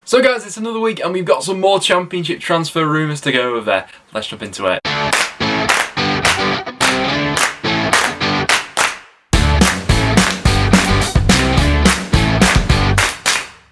So guys, it's another week and we've got some more Championship transfer rumours to go over. Let's jump into it.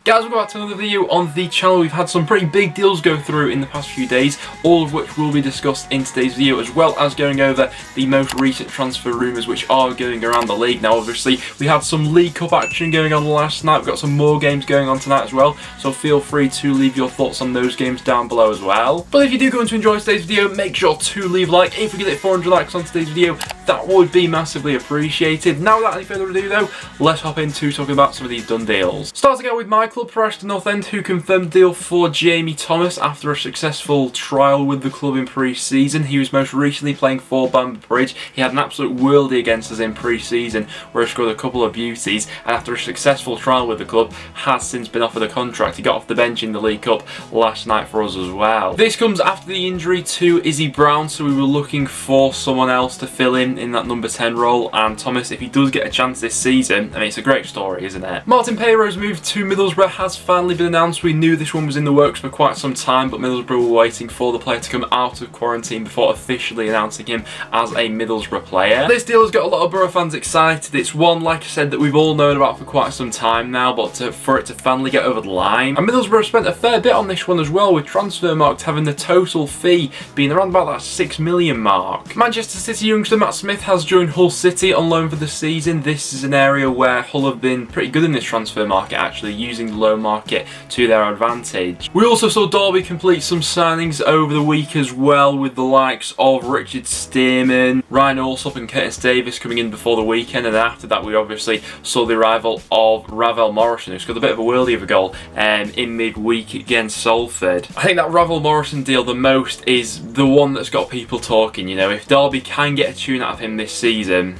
Guys, welcome back to another video on the channel. We've had some pretty big deals go through in the past few days, all of which will be discussed in today's video, as well as going over the most recent transfer rumours which are going around the league. Now obviously we had some League Cup action going on last night, we've got some more games going on tonight as well, so feel free to leave your thoughts on those games down below as well. But if you do go on to enjoy today's video, make sure to leave a like. If we get 400 likes on today's video, that would be massively appreciated. Now without any further ado though, let's hop into talking about some of these done deals. Starting out with my club, Preston North End, who confirmed the deal for Jamie Thomas after a successful trial with the club in pre-season. He was most recently playing for Bamber Bridge. He had an absolute worldie against us in pre-season where he scored a couple of beauties, and after a successful trial with the club has since been offered a contract. He got off the bench in the League Cup last night for us as well. This comes after the injury to Izzy Brown, so we were looking for someone else to fill in that number 10 role, and Thomas, if he does get a chance this season, I mean, it's a great story, isn't it? Martin Payro's move to Middlesbrough has finally been announced. We knew this one was in the works for quite some time, but Middlesbrough were waiting for the player to come out of quarantine before officially announcing him as a Middlesbrough player. This deal has got a lot of Borough fans excited. It's one, like I said, that we've all known about for quite some time now, but for it to finally get over the line. And Middlesbrough spent a fair bit on this one as well, with Transfermarkt having the total fee being around about that 6 million mark. Manchester City youngster Matt Smith has joined Hull City on loan for the season. This is an area where Hull have been pretty good in this transfer market, actually, using the loan market to their advantage. We also saw Derby complete some signings over the week as well, with the likes of Richard Stearman, Ryan Alsop and Curtis Davis coming in before the weekend, and after that we obviously saw the arrival of Ravel Morrison, who scored a bit of a worldie of a goal in midweek against Salford. I think that Ravel Morrison deal the most is the one that's got people talking. You know, if Derby can get a tune out of him this season,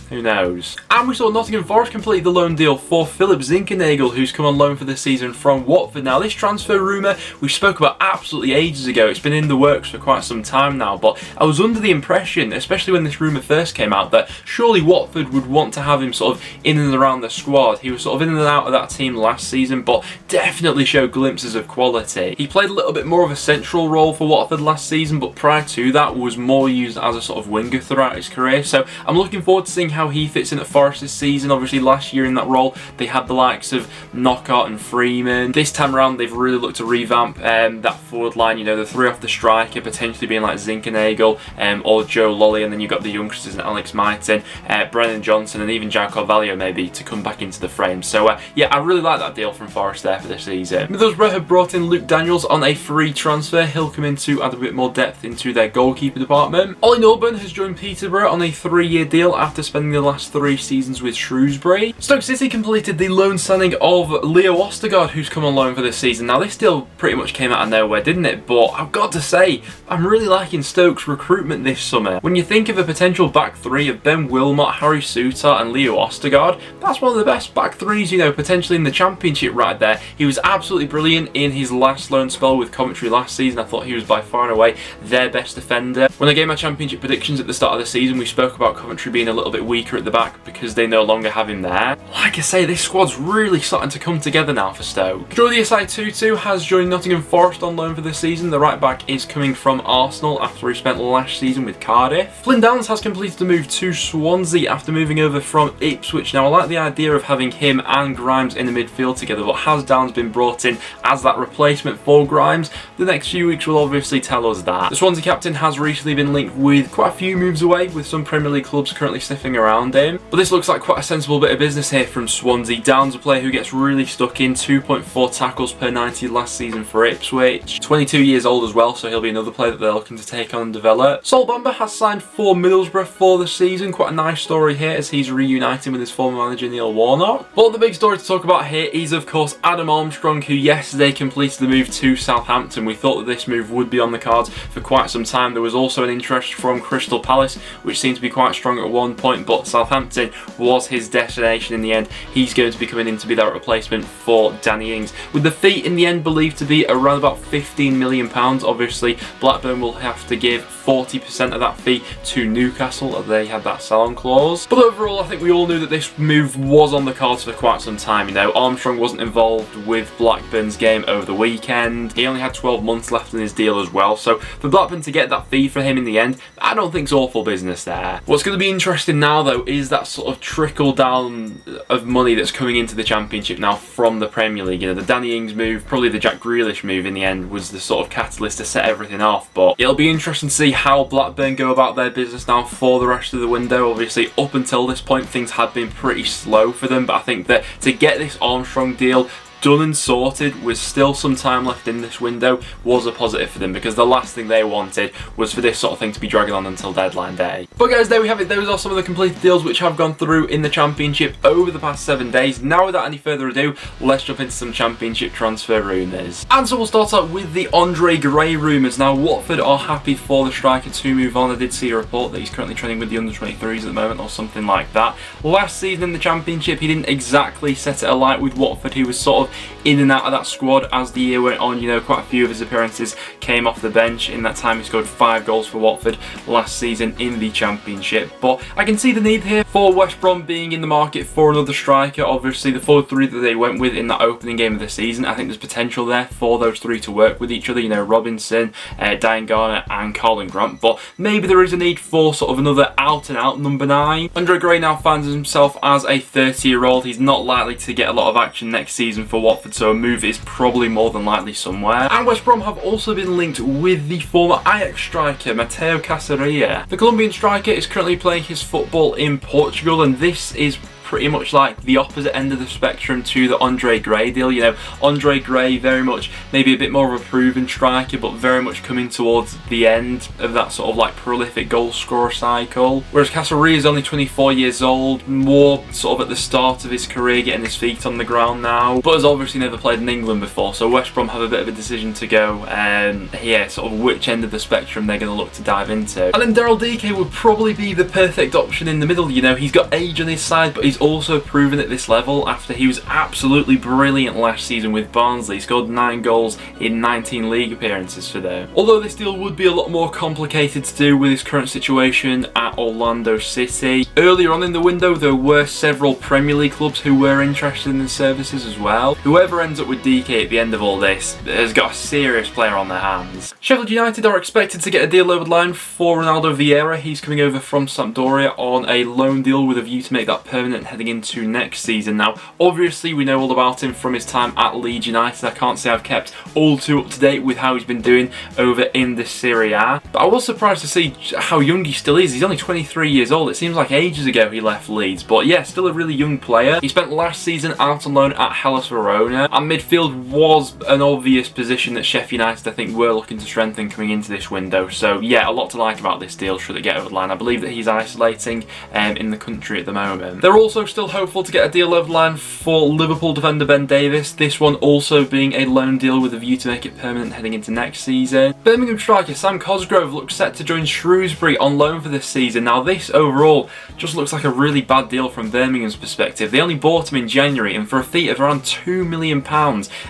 who knows? And we saw Nottingham Forest complete the loan deal for Philip Zinckernagel, who's come on loan for this season from Watford. Now this transfer rumour we spoke about absolutely ages ago. It's been in the works for quite some time now, but I was under the impression, especially when this rumour first came out, that surely Watford would want to have him sort of in and around the squad. He was sort of in and out of that team last season, but definitely showed glimpses of quality. He played a little bit more of a central role for Watford last season, but prior to that was more used as a sort of winger throughout his career. So I'm looking forward to seeing how he fits in at Forest this season. Obviously last year in that role they had the likes of Knockout and Freeman. This time around they've really looked to revamp that forward line, you know, the three off the striker potentially being like Zinckernagel or Joe Lolly, and then you've got the youngsters and Alex Mighton, Brennan Johnson and even Jack Carvalho maybe to come back into the frame. So yeah, I really like that deal from Forest there for this season. Middlesbrough have brought in Luke Daniels on a free transfer. He'll come in to add a bit more depth into their goalkeeper department. Ollie Norburn has joined Peterborough on a 3-year deal after spending the last 3 seasons with Shrewsbury. Stoke City completed the loan signing of Leo Ostergaard, who's come on loan for this season. Now this deal pretty much came out of nowhere, didn't it? But I've got to say, I'm really liking Stoke's recruitment this summer. When you think of a potential back three of Ben Wilmot, Harry Souttar and Leo Ostergaard, that's one of the best back threes, you know, potentially in the Championship right there. He was absolutely brilliant in his last loan spell with Coventry last season. I thought he was by far and away their best defender. When I gave my Championship predictions at the start of the season, we spoke about Coventry being a little bit weaker at the back because they no longer have him there. Like I say, this squad's really starting to come together now for Stoke. Jordi Asai-Tutu has joined Nottingham Forest on loan for this season. The right back is coming from Arsenal after he spent last season with Cardiff. Flynn Downs has completed the move to Swansea after moving over from Ipswich. Now I like the idea of having him and Grimes in the midfield together, but has Downs been brought in as that replacement for Grimes? The next few weeks will obviously tell us that. The Swansea captain has recently been linked with quite a few moves away, with some Premier League clubs currently sniffing around him. But this looks like quite a sensible bit of business here from Swansea. Downs, a player who gets really stuck in, 2.4 tackles per 90 last season for Ipswich. 22 years old as well, so he'll be another player that they're looking to take on and develop. Sol Bamba has signed for Middlesbrough for the season. Quite a nice story here as he's reuniting with his former manager Neil Warnock. But the big story to talk about here is of course Adam Armstrong, who yesterday completed the move to Southampton. We thought that this move would be on the cards for quite some time. There was also an interest from Crystal Palace, which seemed to be quite strong at one point, but but Southampton was his destination in the end. He's going to be coming in to be that replacement for Danny Ings, with the fee in the end believed to be around about £15 million. Obviously, Blackburn will have to give 40% of that fee to Newcastle, as they had that sell-on clause. But overall, I think we all knew that this move was on the cards for quite some time. You know, Armstrong wasn't involved with Blackburn's game over the weekend. He only had 12 months left in his deal as well, so for Blackburn to get that fee for him in the end, I don't think it's awful business there. What's going to be interesting now, though, is that sort of trickle down of money that's coming into the Championship now from the Premier League. You know, the Danny Ings move, probably the Jack Grealish move in the end, was the sort of catalyst to set everything off. But it'll be interesting to see how Blackburn go about their business now for the rest of the window. Obviously, up until this point, things had been pretty slow for them, but I think that to get this Armstrong deal done and sorted with still some time left in this window was a positive for them, because the last thing they wanted was for this sort of thing to be dragging on until deadline day. But guys, there we have it. Those are some of the completed deals which have gone through in the Championship over the past 7 days. Now, without any further ado, let's jump into some Championship transfer rumours. And so we'll start out with the Andre Gray rumours. Now, Watford are happy for the striker to move on. I did see a report that he's currently training with the under-23s at the moment, or something like that. Last season in the Championship, he didn't exactly set it alight with Watford. He was sort of in and out of that squad as the year went on. You know, quite a few of his appearances came off the bench. In that time, he scored 5 goals for Watford last season in the Championship. But I can see the need here for West Brom being in the market for another striker. Obviously, the 4-3 that they went with in that opening game of the season, I think there's potential there for those three to work with each other. You know, Robinson, Garner and Colin Grant. But maybe there is a need for sort of another out-and-out number 9. Andre Gray now finds himself as a 30-year-old. He's not likely to get a lot of action next season for Watford, so a move is probably more than likely somewhere. And West Brom have also been linked with the former Ajax striker Mateo Caceria. The Colombian striker is currently playing his football in Portugal, and this is pretty much like the opposite end of the spectrum to the Andre Gray deal. You know, Andre Gray very much maybe a bit more of a proven striker, but very much coming towards the end of that sort of like prolific goal scorer cycle, whereas Caceria is only 24 years old, more sort of at the start of his career, getting his feet on the ground now, but has obviously never played in England before. So West Brom have a bit of a decision to go, yeah, sort of which end of the spectrum they're going to look to dive into. And then Daryl DK would probably be the perfect option in the middle. You know, he's got age on his side, but he's also proven at this level after he was absolutely brilliant last season with Barnsley. He scored 9 goals in 19 league appearances for them. Although this deal would be a lot more complicated to do with his current situation at Orlando City. Earlier on in the window, there were several Premier League clubs who were interested in his services as well. Whoever ends up with DK at the end of all this has got a serious player on their hands. Sheffield United are expected to get a deal over the line for Ronaldo Vieira. He's coming over from Sampdoria on a loan deal with a view to make that permanent heading into next season. Now, obviously, we know all about him from his time at Leeds United. I can't say I've kept all too up to date with how he's been doing over in the Serie A, but I was surprised to see how young he still is. He's only 23 years old. It seems like ages ago he left Leeds, but yeah, still a really young player. He spent last season out on loan at Hellas Verona, and midfield was an obvious position that Sheffield United, I think, were looking to strengthen coming into this window. So yeah, a lot to like about this deal should it get over the line. I believe that he's isolating in the country at the moment. They're also still hopeful to get a deal over the line for Liverpool defender Ben Davies, this one also being a loan deal with a view to make it permanent heading into next season. Birmingham striker Sam Cosgrove looks set to join Shrewsbury on loan for this season. Now, this overall just looks like a really bad deal from Birmingham's perspective. They only bought him in January, and for a fee of around £2 million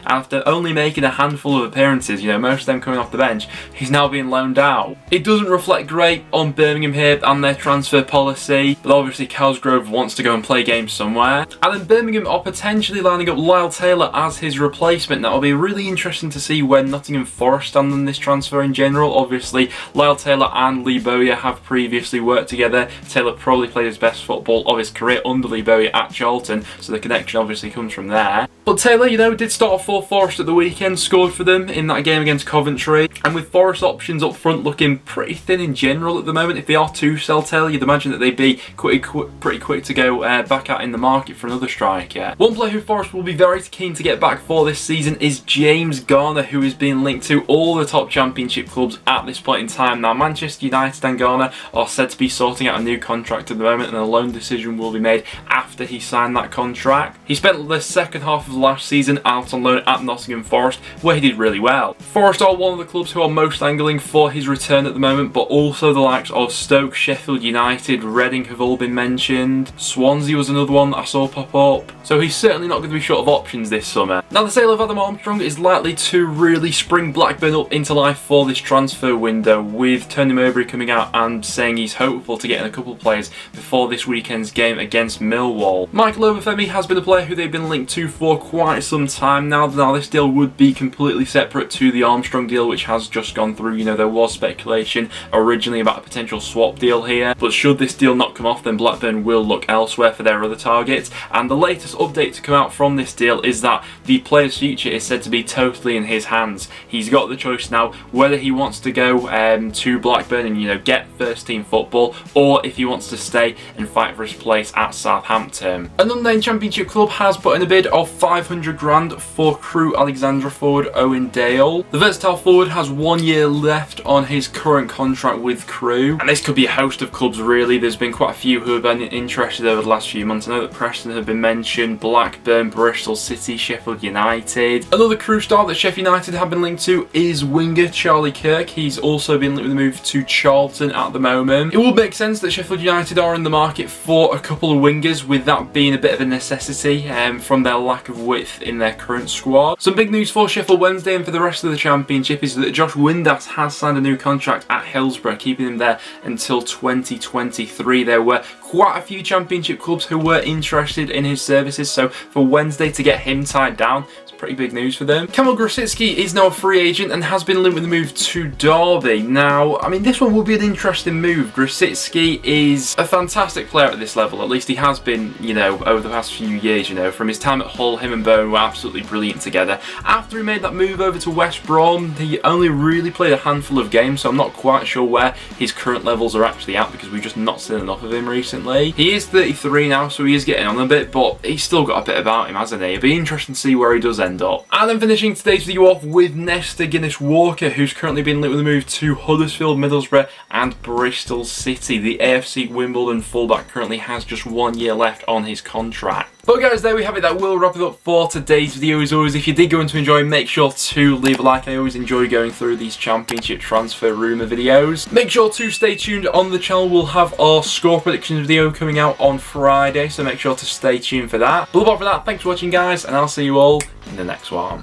after only making a handful of appearances, you know, most of them coming off the bench, he's now being loaned out. It doesn't reflect great on Birmingham here and their transfer policy, but obviously Cosgrove wants to go and play games somewhere. And then Birmingham are potentially lining up Lyle Taylor as his replacement. That will be really interesting to see where Nottingham Forest stand on this transfer in general. Obviously, Lyle Taylor and Lee Bowyer have previously worked together. Taylor probably played his best football of his career under Lee Bowyer at Charlton, so the connection obviously comes from there. But Taylor, you know, did start off for Forest at the weekend, scored for them in that game against Coventry, and with Forest options up front looking pretty thin in general at the moment, if they are to sell Taylor, you'd imagine that they'd be pretty quick to go back out in the market for another striker. One player who Forest will be very keen to get back for this season is James Garner, who is being linked to all the top Championship clubs at this point in time. Now, Manchester United and Garner are said to be sorting out a new contract at the moment, and a loan decision will be made after he signed that contract. He spent the second half of last season out on loan at Nottingham Forest, where he did really well. Forest are one of the clubs who are most angling for his return at the moment, but also the likes of Stoke, Sheffield United, Reading have all been mentioned. Swansea was another one that I saw pop up. So he's certainly not going to be short of options this summer. Now, the sale of Adam Armstrong is likely to really spring Blackburn up into life for this transfer window, with Tony Mowbray coming out and saying he's hopeful to get in a couple of players before this weekend's game against Millwall. Michael Obafemi has been a player who they've been linked to for quite some time now. Now, this deal would be completely separate to the Armstrong deal, which has just gone through. You know, there was speculation originally about a potential swap deal here, but should this deal not come off, then Blackburn will look elsewhere for their other targets. And the latest update to come out from this deal is that the player's future is said to be totally in his hands. He's got the choice now whether he wants to go to Blackburn and, you know, get first team football, or if he wants to stay and fight for his place at Southampton. An unnamed Championship club has put in a bid of 500 grand for Crewe Alexandra forward Owen Dale. The versatile forward has 1 year left on his current contract with Crewe, and this could be a host of clubs really. There's been quite a few who have been interested over the last few months. I know that Preston have been mentioned, Blackburn, Bristol City, Sheffield United. Another Crewe star that Sheffield United have been linked to is winger Charlie Kirk. He's also been linked with a move to Charlton at the moment. It would make sense that Sheffield United are in the market for a couple of wingers, with that being a bit of a necessity from their lack of width in their current squad. Some big news for Sheffield Wednesday and for the rest of the Championship is that Josh Windass has signed a new contract at Hillsborough, keeping him there until 2023. There were quite a few Championship clubs who were interested in his services, so for Wednesday to get him tied down, pretty big news for them. Kamil Grosicki is now a free agent and has been linked with a move to Derby. Now, I mean, this one will be an interesting move. Grosicki is a fantastic player at this level. At least he has been, you know, over the past few years, you know. From his time at Hull, him and Bowen were absolutely brilliant together. After he made that move over to West Brom, he only really played a handful of games, so I'm not quite sure where his current levels are actually at, because we've just not seen enough of him recently. He is 33 now, so he is getting on a bit, but he's still got a bit about him, hasn't he? It'll be interesting to see where he does end up. And then finishing today's video off with Nesta Guinness-Walker, who's currently been linked with a move to Huddersfield, Middlesbrough and Bristol City. The AFC Wimbledon fullback currently has just 1 year left on his contract. But guys, there we have it. That will wrap it up for today's video. As always, if you did go on to enjoy, make sure to leave a like. I always enjoy going through these Championship transfer rumour videos. Make sure to stay tuned on the channel. We'll have our score predictions video coming out on Friday, so make sure to stay tuned for that. But apart from that, thanks for watching, guys, and I'll see you all in the next one.